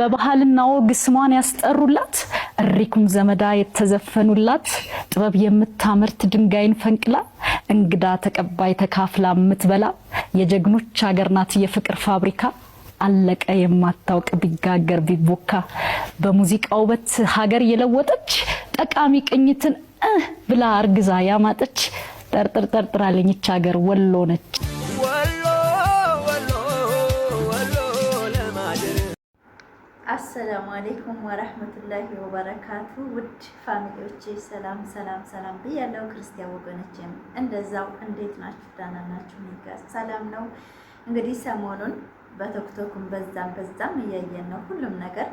በባህልና ወግ ስሟን ያስጠሩላት እሪኩም ዘመዳ የተዘፈኑላት ጥበብ የምታመርት ድንጋይን ፈንቅላ እንግዳ ተቀባይ ተካፍላ የምትበላ የጀግኖች ሀገር ናት የፍቅር ፋብሪካ አለቀ የማታውቅ ቢጋገር ቢቦካ በሙዚቃው በት ሀገር የለወጠች ጠቃሚ ቅኝትን ብላ አርግዛ ያማጠች ጠርጥራለኝ እች ሀገር ወሎ ነች። አሰላሙ አለይኩም ወራህመቱላሂ ወበረካቱ። ውድ ፋሚሊዎቼ ሰላም ብያለሁ። ክርስቲያን ወገኖቼም እንደዛው እንዴት ናችሁ? ደህና ናችሁ? ንጋስ ሰላም ነው። እንግዲህ ሰሞኑን በቲክቶክም በዛም እያየን ነው። ሁሉም ነገር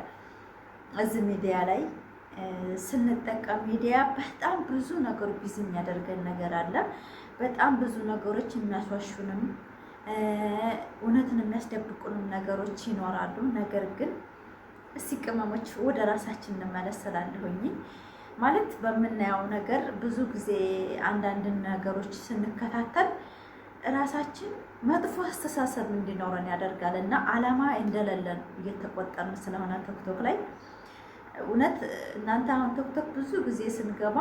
እዚህ ሚዲያ ላይ ስንጠቀም ሚዲያ በጣም ብዙ ነገር ቢዚ የሚያደርገን ነገር አለ። በጣም ብዙ ነገሮች የሚያስዋሹንም እውነትን የሚያስደብቁንም ነገሮች ይኖራሉ። ነገር ግን እስቲ ቅመሞች ወደ ራሳችን እንመለስላለሁኝ። ማለት በምናየው ነገር ብዙ ጊዜ አንዳንድ ነገሮች ስንከታተል ራሳችን መጥፎ አስተሳሰብ እንዲኖረን ያደርጋል እና አላማ እንደሌለን እየተቆጠርን ስለሆነ ቲክቶክ ላይ እውነት እናንተ አሁን ቲክቶክ ብዙ ጊዜ ስንገባ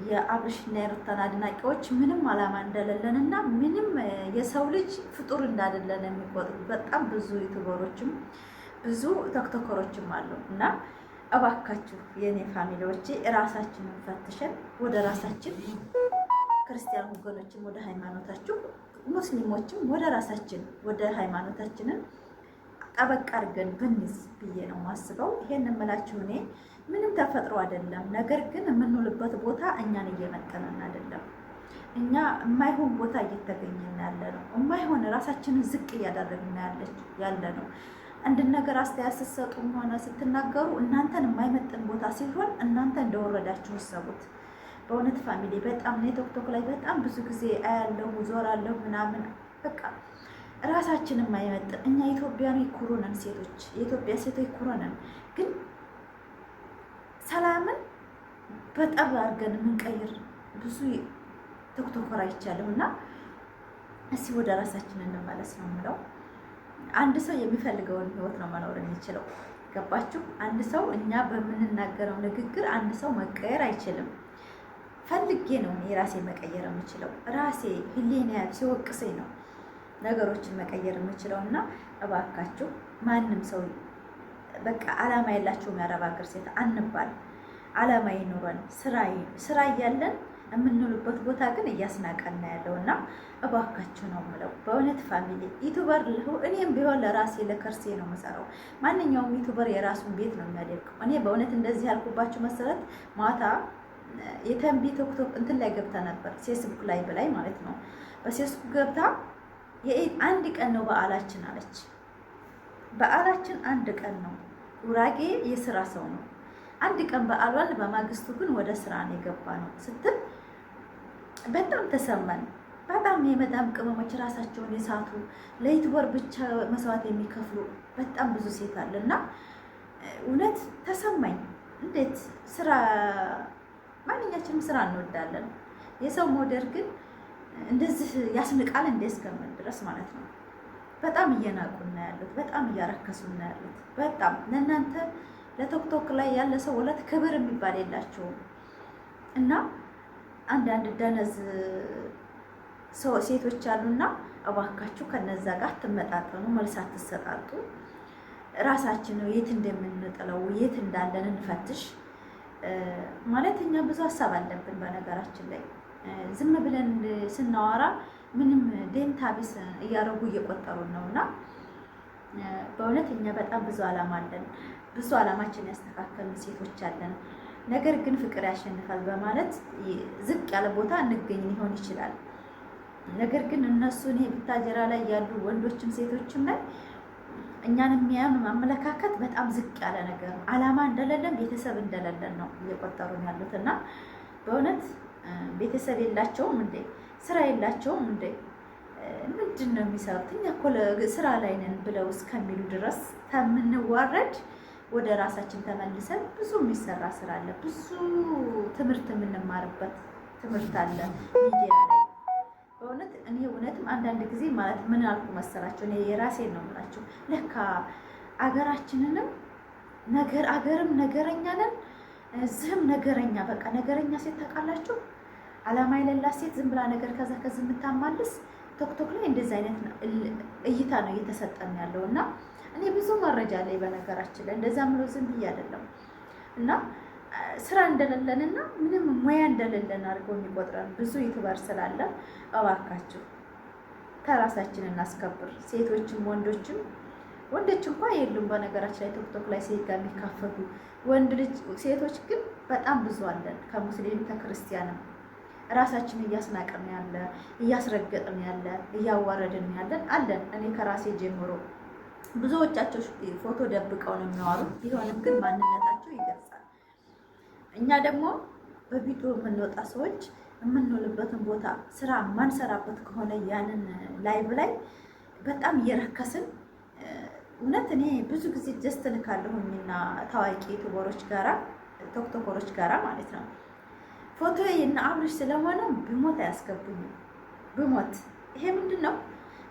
የአብርሽና የሩታን አድናቂዎች ምንም አላማ እንደሌለን እና ምንም የሰው ልጅ ፍጡር እንዳደለን የሚቆጥሩ በጣም ብዙ ዩቲዩበሮችም ብዙ ቲክቶከሮችም አሉ እና እባካችሁ የኔ ፋሚሊዎቼ ራሳችንን ፈትሸን ወደ ራሳችን ክርስቲያን ወገኖችም ወደ ሃይማኖታችሁ ሙስሊሞችም ወደ ራሳችን ወደ ሃይማኖታችንን ጠበቅ አድርገን ብንይዝ ብዬ ነው ማስበው። ይሄን እምላችሁ እኔ ምንም ተፈጥሮ አይደለም። ነገር ግን የምንውልበት ቦታ እኛን እየመጠነን አይደለም። እኛ የማይሆን ቦታ እየተገኘን ያለ ነው። የማይሆን ራሳችንን ዝቅ እያደረግን ያለ ነው። አንድ ነገር አስተያየት ስትሰጡም ሆነ ስትናገሩ እናንተን የማይመጥን ቦታ ሲሆን እናንተ እንደወረዳችሁ ሰቡት። በእውነት ፋሚሊ በጣም ነው ቲክቶክ ላይ በጣም ብዙ ጊዜ አያለሁ ዞራለሁ ምናምን በቃ ራሳችንን የማይመጥን እኛ ኢትዮጵያውያን ኩሩ ነን፣ ሴቶች የኢትዮጵያ ሴቶች ኩሩ ነን። ግን ሰላምን በጠብ አድርገን የምንቀይር ብዙ ቲክቶከር አይቻለሁ እና እስኪ ወደ ራሳችን እንመለስ ነው የምለው። አንድ ሰው የሚፈልገውን ህይወት ነው መኖር የሚችለው። ገባችሁ? አንድ ሰው እኛ በምንናገረው ንግግር አንድ ሰው መቀየር አይችልም። ፈልጌ ነው እኔ ራሴ መቀየር የምችለው። ራሴ ህሊና ሲወቅሰኝ ነው ነገሮችን መቀየር የምችለው እና እባካችሁ ማንም ሰው በቃ አላማ የላችሁም የአረብ ሀገር ሴት አንባል። አላማ ይኑረን። ስራ እያለን የምንውልበት ቦታ ግን እያስናቀና ያለው እና እባካችሁ ነው የምለው። በእውነት ፋሚሊ ዩቲዩበር እኔም ቢሆን ለራሴ ለከርሴ ነው የምሰራው። ማንኛውም ዩቲዩበር የራሱን ቤት ነው የሚያደርገው። እኔ በእውነት እንደዚህ ያልኩባችሁ መሰረት ማታ የተንቢ ቲክቶክ እንትን ላይ ገብታ ነበር፣ ፌስቡክ ላይ በላይ ማለት ነው። በፌስቡክ ገብታ አንድ ቀን ነው በዓላችን አለች። በዓላችን አንድ ቀን ነው። ጉራጌ የስራ ሰው ነው። አንድ ቀን በዓሏን በማግስቱ ግን ወደ ስራ ነው የገባ ነው ስትል በጣም ተሰማን። በጣም የመዳም ቅመሞች ራሳቸውን የሳቱ ለዩቲዩበር ብቻ መስዋዕት የሚከፍሉ በጣም ብዙ ሴት አለ እና እውነት ተሰማኝ። እንዴት ስራ ማንኛችንም ስራ እንወዳለን። የሰው ሞደር ግን እንደዚህ ያስንቃል እንደ እስከምን ድረስ ማለት ነው። በጣም እየናቁና ያሉት በጣም እያረከሱና ያሉት በጣም ለእናንተ ለቲክቶክ ላይ ያለ ሰው ሁለት ክብር የሚባል የላቸውም እና አንዳንድ ደነዝ ሴቶች አሉና እባካችሁ ከነዛ ጋር ትመጣጠኑ፣ መልስ አትሰጣጡ። ራሳችን ነው የት እንደምንጥለው የት እንዳለን እንፈትሽ። ማለት እኛ ብዙ ሀሳብ አለብን። በነገራችን ላይ ዝም ብለን ስናወራ ምንም ደንታ ቢስ እያረጉ እየቆጠሩን ነውና በእውነት እኛ በጣም ብዙ አላማ አለን። ብዙ አላማችን ያስተካከልን ሴቶች አለን። ነገር ግን ፍቅር ያሸንፋል በማለት ዝቅ ያለ ቦታ እንገኝ ሊሆን ይችላል። ነገር ግን እነሱ እኔ ብታጀራ ላይ ያሉ ወንዶችም ሴቶችም ላይ እኛን የሚያዩን ማመለካከት በጣም ዝቅ ያለ ነገር ነው። አላማ እንደሌለን ቤተሰብ እንደሌለን ነው እየቆጠሩን ያሉት እና በእውነት ቤተሰብ የላቸውም እንዴ? ስራ የላቸውም እንዴ? ምንድን ነው የሚሰሩት? እኛ እኮ ስራ ላይ ነን ብለው እስከሚሉ ድረስ ከምንዋረድ ወደ ራሳችን ተመልሰን ብዙ የሚሰራ ስራ አለ። ብዙ ትምህርት የምንማርበት ትምህርት አለ ሚዲያ ላይ። በእውነት እኔ እውነትም አንዳንድ ጊዜ ማለት ምን አልኩ መሰላችሁ? እኔ የራሴን ነው የምላችሁ። ለካ አገራችንንም ነገር አገርም ነገረኛ ነን፣ እዚህም ነገረኛ። በቃ ነገረኛ ሴት ታውቃላችሁ፣ አላማ የሌላት ሴት ዝም ብላ ነገር ከዛ ከዚህ የምታማልስ ቶክቶክ ላይ እንደዚህ አይነት እይታ ነው እየተሰጠን ያለው እና እኔ ብዙ መረጃ ላይ በነገራችን ላይ እንደዛ ምሎ ዝም ብዬ አይደለም እና ስራ እንደሌለንና ምንም ሙያ እንደሌለን አድርገው የሚቆጥረን ብዙ ዩቲዩበር ስላለ እባካችሁ ከራሳችን እናስከብር። ሴቶችም ወንዶችም ወንዶች እንኳን የሉም በነገራችን ላይ ቲክቶክ ላይ ሴት ጋር የሚካፈሉ ወንድ ልጅ ሴቶች ግን በጣም ብዙ አለን። ከሙስሊም ከክርስቲያንም ራሳችን እያስናቀን ያለ እያስረገጥን ያለ እያዋረድን ያለን አለን። እኔ ከራሴ ጀምሮ ብዙዎቻቸው ፎቶ ደብቀው ነው የሚያወሩት፣ ቢሆንም ግን ማንነታቸው ይገልጻል። እኛ ደግሞ በቪዲዮ የምንወጣ ሰዎች የምንውልበትን ቦታ ስራ ማንሰራበት ከሆነ ያንን ላይቭ ላይ በጣም እየረከስን እውነት እኔ ብዙ ጊዜ ጀስት ልካለሁኝና ታዋቂ ዩቲዩበሮች ጋራ ቲክቶከሮች ጋራ ማለት ነው ፎቶ እና አብርሽ ስለሆነ ብሞት አያስገቡኝም። ብሞት ይሄ ምንድን ነው?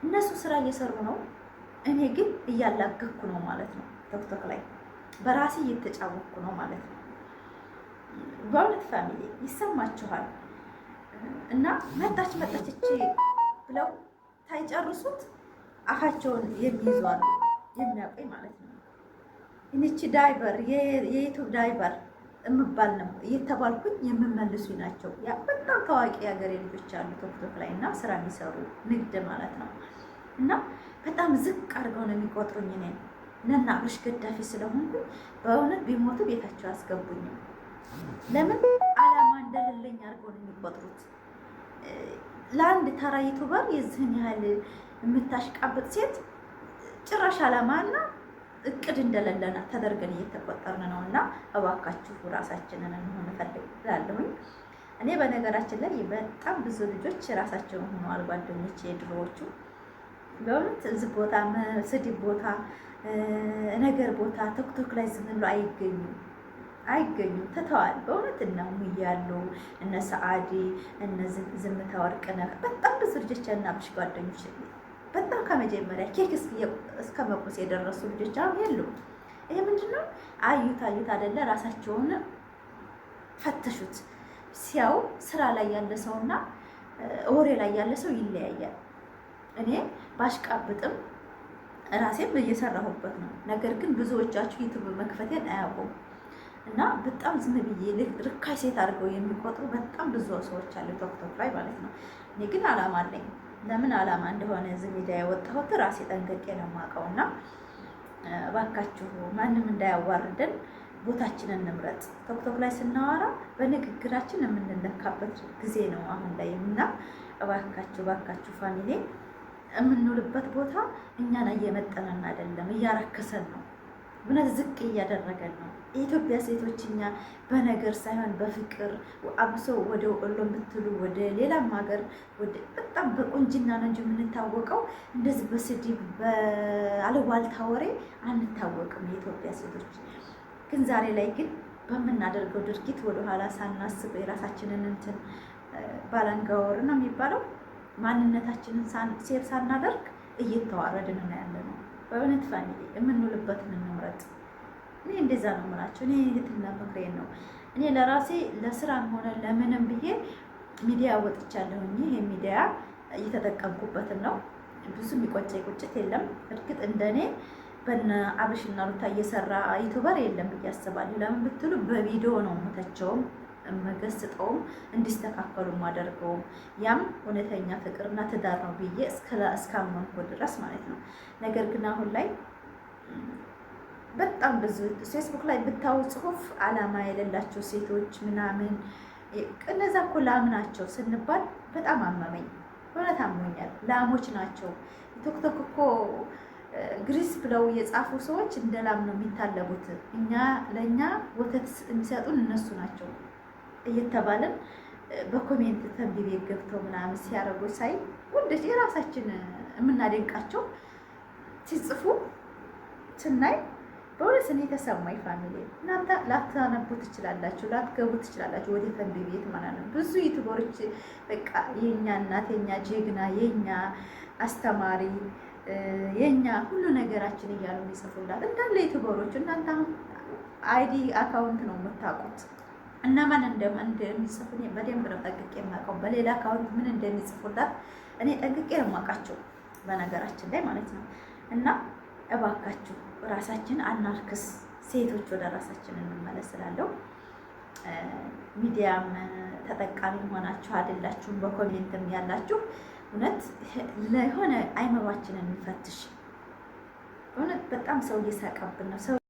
እነሱ ስራ እየሰሩ ነው፣ እኔ ግን እያላገኩ ነው ማለት ነው። ቲክቶክ ላይ በራሴ እየተጫወኩ ነው ማለት ነው። በእውነት ፋሚሊ ይሰማችኋል። እና መጣች እቺ ብለው ታይጨርሱት አፋቸውን የሚይዟሉ የሚያውቁኝ ማለት ነው። እቺ ዳይበር የዩቲዩብ ዳይበር እምባል ነው እየተባልኩኝ የምመልሱኝ ናቸው። ያ በጣም ታዋቂ ሀገሬ ልጆች አሉ ቲክቶክ ላይ እና ስራ የሚሰሩ ንግድ ማለት ነው። እና በጣም ዝቅ አድርገው ነው የሚቆጥሩኝ። እኔ ነና አብርሽ ገዳፊ ስለሆንኩኝ በእውነት ቢሞቱ ቤታቸው አያስገቡኝም። ለምን አላማ እንደሌለኝ አድርገው ነው የሚቆጥሩት። ለአንድ ተራ ዩቲዩበር የዚህን ያህል የምታሽቃብጥ ሴት ጭራሽ አላማና እቅድ እንደሌለና ተደርገን እየተቆጠርን ነው። እና እባካችሁ ራሳችንን እንሆን እፈልጋለሁኝ። እኔ በነገራችን ላይ በጣም ብዙ ልጆች ራሳቸውን ሆነዋል ጓደኞቼ የድሮዎቹ በእውነት እዚህ ቦታ ስድብ ቦታ ነገር ቦታ ቲክቶክ ላይ ዝም ብሎ አይገኙም ትተዋል። በእውነት እነ ሙያሉ እነ ሰዓዲ እነ ዝምታ ወርቅነህ በጣም ብዙ ልጆች እና አብርሽ ጓደኞች በጣም ከመጀመሪያ ኬክ እስከ መቁስ የደረሱ ልጆች አሁን የሉም። ይሄ ምንድነው? አዩት አይደለ? ራሳቸውን ፈተሹት። ሲያው ስራ ላይ ያለ ሰውና ወሬ ላይ ያለ ሰው ይለያያል። እኔ ባሽቃብጥም ራሴም እየሰራሁበት ነው። ነገር ግን ብዙዎቻችሁ ዩቲዩብ መክፈቴን አያውቁም እና በጣም ዝም ብዬ ርካሽ ሴት አድርገው የሚቆጥሩ በጣም ብዙ ሰዎች አሉ ቲክቶክ ላይ ማለት ነው። እኔ ግን አላማ አለኝ። ለምን አላማ እንደሆነ እዚህ ሚዲያ የወጣሁት ራሴ ጠንቅቄ ነው የማውቀው። እና እባካችሁ ማንም እንዳያዋርደን ቦታችንን እንምረጥ። ቲክቶክ ላይ ስናወራ በንግግራችን የምንለካበት ጊዜ ነው አሁን ላይ እና እባካችሁ ፋሚሊ የምንውልበት ቦታ እኛን እየመጠነን አይደለም፣ እያረከሰን ነው። እውነት ዝቅ እያደረገን ነው። የኢትዮጵያ ሴቶች እኛ በነገር ሳይሆን በፍቅር አብሶ ወደ ወሎ የምትሉ ወደ ሌላም ሀገር በጣም በቁንጅና ነው እንጂ የምንታወቀው እንደዚህ በስድብ በአሉባልታ ወሬ አንታወቅም። የኢትዮጵያ ሴቶች ግን ዛሬ ላይ ግን በምናደርገው ድርጊት ወደኋላ ሳናስብ የራሳችንን እንትን ባላንጋወር ነው የሚባለው ማንነታችንን ሴር ሳናደርግ እየተዋረድን ነው ያለ ነው። በእውነት ፋሚሊ የምንውልበትን እንምረጥ። እኔ እንደዛ ነው የምላቸው። እኔ የትና ምክሬን ነው። እኔ ለራሴ ለስራም ሆነ ለምንም ብዬ ሚዲያ ወጥቻለሁኝ። ይሄ ሚዲያ እየተጠቀምኩበትም ነው። ብዙ የሚቆጨኝ ቁጭት የለም። እርግጥ እንደኔ በነ አብርሽና ሩታ እየሰራ ዩቲዩበር የለም ብዬ አስባለሁ። ለምን ብትሉ በቪዲዮ ነው የምተቸውም የምገስጠውም እንዲስተካከሉ ማደርገውም ያም እውነተኛ ፍቅርና ትዳር ነው ብዬ እስካመንኩ ድረስ ማለት ነው። ነገር ግን አሁን ላይ በጣም ብዙ ፌስቡክ ላይ ብታው ጽሁፍ አላማ የሌላቸው ሴቶች ምናምን እነዛ እኮ ላም ናቸው ስንባል በጣም አመመኝ። እውነት አሞኛል። ላሞች ናቸው። ቲክቶክ እኮ ግሪስ ብለው የጻፉ ሰዎች እንደ ላም ነው የሚታለቡት። ለእኛ ወተት የሚሰጡን እነሱ ናቸው እየተባለን በኮሜንት ተንቢቤ ገብተው ምናምን ሲያደርጉ ሳይ ወንዶች የራሳችን የምናደንቃቸው ሲጽፉ ስናይ በእውነት እኔ ተሰማኝ። ፋሚሊ እናንተ ላታነቡ ትችላላችሁ፣ ላትገቡ ትችላላችሁ ወደ ተንቢቤት ማለት ነው። ብዙ ዩቲዩበሮች በቃ የኛ እናት፣ የኛ ጀግና፣ የኛ አስተማሪ፣ የኛ ሁሉ ነገራችን እያሉ ይጽፉላል እንዳለ ዩቲዩበሮች። እናንተ አሁን አይዲ አካውንት ነው የምታውቁት። እና ማን እንደሚጽፉ እኔ በደንብ ነው ጠንቅቄ የማውቀው። በሌላ አካውንት ምን እንደሚጽፉላት እኔ ጠንቅቄ ነው የማውቃቸው በነገራችን ላይ ማለት ነው። እና እባካችሁ ራሳችን አናርክስ፣ ሴቶች ወደ ራሳችን እንመለስ እላለሁ። ሚዲያም ተጠቃሚ ሆናችሁ አይደላችሁም፣ በኮሜንትም ያላችሁ እውነት ለሆነ አይምሯችንን እንፈትሽ። እውነት በጣም ሰው እየሳቀብን ነው።